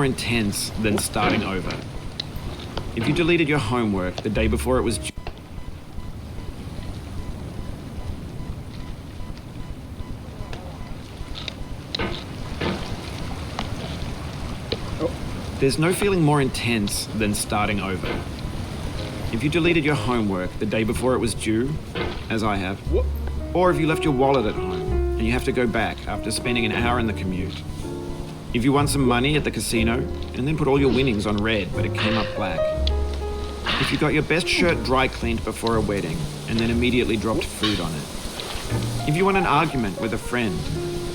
more intense than starting over. If you deleted your homework the day before it was due, there's no feeling more intense than starting over. If you deleted your homework the day before it was due, as I have, or if you left your wallet at home and you have to go back after spending an hour in the commute. If you won some money at the casino and then put all your winnings on red but it came up black. If you got your best shirt dry cleaned before a wedding and then immediately dropped food on it. If you won an argument with a friend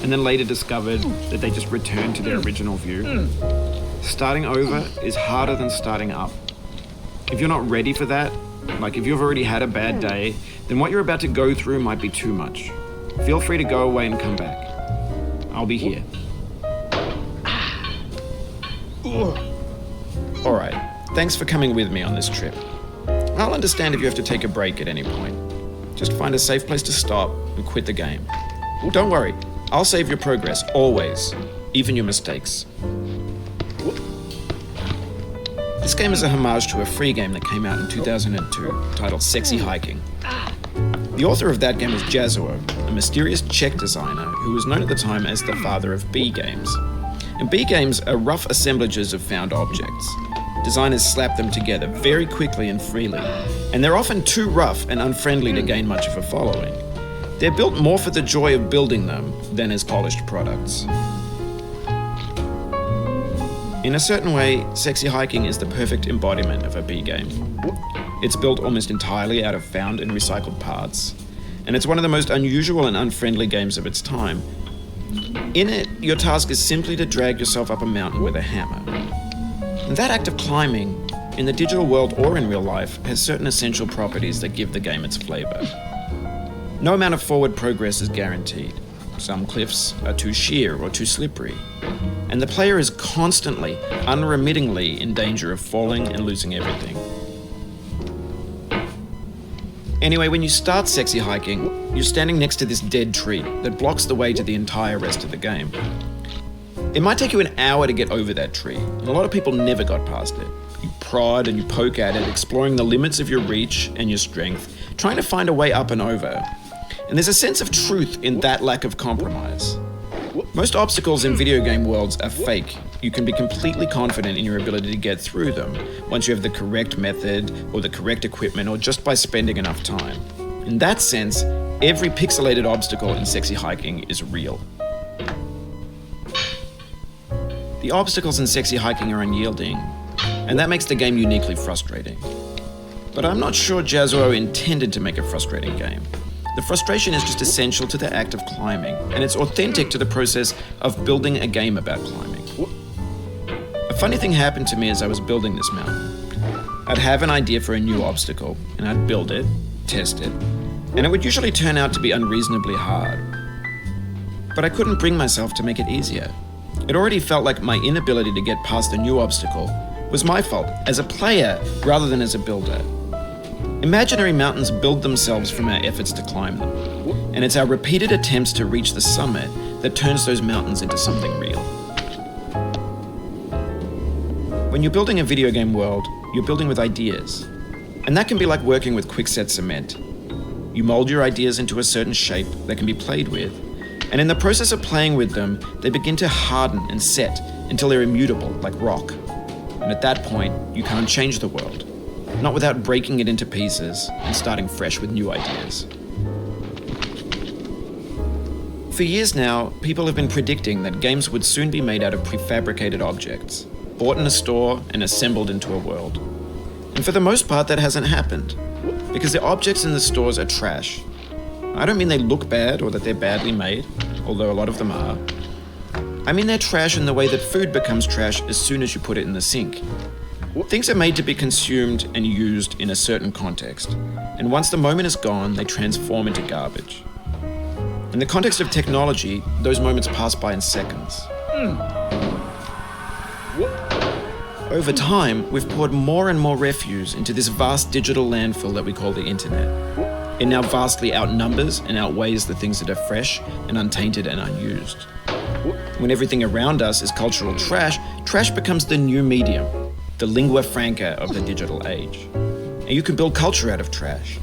and then later discovered that they just returned to their original view. Starting over is harder than starting up. If you're not ready for that, like if you've already had a bad day, then what you're about to go through might be too much. Feel free to go away and come back. I'll be here. Alright, thanks for coming with me on this trip. I'll understand if you have to take a break at any point. Just find a safe place to stop and quit the game. Don't worry, I'll save your progress, always, even your mistakes. This game is a homage to a free game that came out in 2002, titled Sexy Hiking. The author of that game is Jazuo, a mysterious Czech designer who was known at the time as the father of B games. And B games are rough assemblages of found objects. Designers slap them together very quickly and freely, and they're often too rough and unfriendly to gain much of a following. They're built more for the joy of building them than as polished products. In a certain way, Sexy Hiking is the perfect embodiment of a B game. It's built almost entirely out of found and recycled parts, and it's one of the most unusual and unfriendly games of its time. In it, your task is simply to drag yourself up a mountain with a hammer. And that act of climbing, in the digital world or in real life, has certain essential properties that give the game its flavor. No amount of forward progress is guaranteed. Some cliffs are too sheer or too slippery, and the player is constantly, unremittingly in danger of falling and losing everything. Anyway, when you start Sexy Hiking, you're standing next to this dead tree that blocks the way to the entire rest of the game. It might take you an hour to get over that tree, and a lot of people never got past it. You prod and you poke at it, exploring the limits of your reach and your strength, trying to find a way up and over. And there's a sense of truth in that lack of compromise. Most obstacles in video game worlds are fake. You can be completely confident in your ability to get through them once you have the correct method or the correct equipment or just by spending enough time. In that sense, every pixelated obstacle in Sexy Hiking is real. The obstacles in Sexy Hiking are unyielding, and that makes the game uniquely frustrating. But I'm not sure Jazuo intended to make a frustrating game. The frustration is just essential to the act of climbing, and it's authentic to the process of building a game about climbing. A funny thing happened to me as I was building this mountain. I'd have an idea for a new obstacle, and I'd build it, test it, and it would usually turn out to be unreasonably hard. But I couldn't bring myself to make it easier. It already felt like my inability to get past the new obstacle was my fault as a player rather than as a builder. Imaginary mountains build themselves from our efforts to climb them, and it's our repeated attempts to reach the summit that turns those mountains into something real. When you're building a video game world, you're building with ideas, and that can be like working with quickset cement. You mold your ideas into a certain shape that can be played with, and in the process of playing with them, they begin to harden and set until they're immutable, like rock. And at that point, you can't change the world. Not without breaking it into pieces and starting fresh with new ideas. For years now, people have been predicting that games would soon be made out of prefabricated objects, bought in a store and assembled into a world. And for the most part, that hasn't happened, because the objects in the stores are trash. I don't mean they look bad or that they're badly made, although a lot of them are. I mean they're trash in the way that food becomes trash as soon as you put it in the sink. Things are made to be consumed and used in a certain context, and once the moment is gone, they transform into garbage. In the context of technology, those moments pass by in seconds. Over time, we've poured more and more refuse into this vast digital landfill that we call the internet. It now vastly outnumbers and outweighs the things that are fresh and untainted and unused. When everything around us is cultural trash, trash becomes the new medium, the lingua franca of the digital age. And you can build culture out of trash.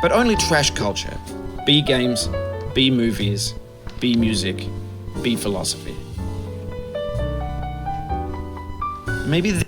But only trash culture. Be games, be movies, be music, be philosophy. Maybe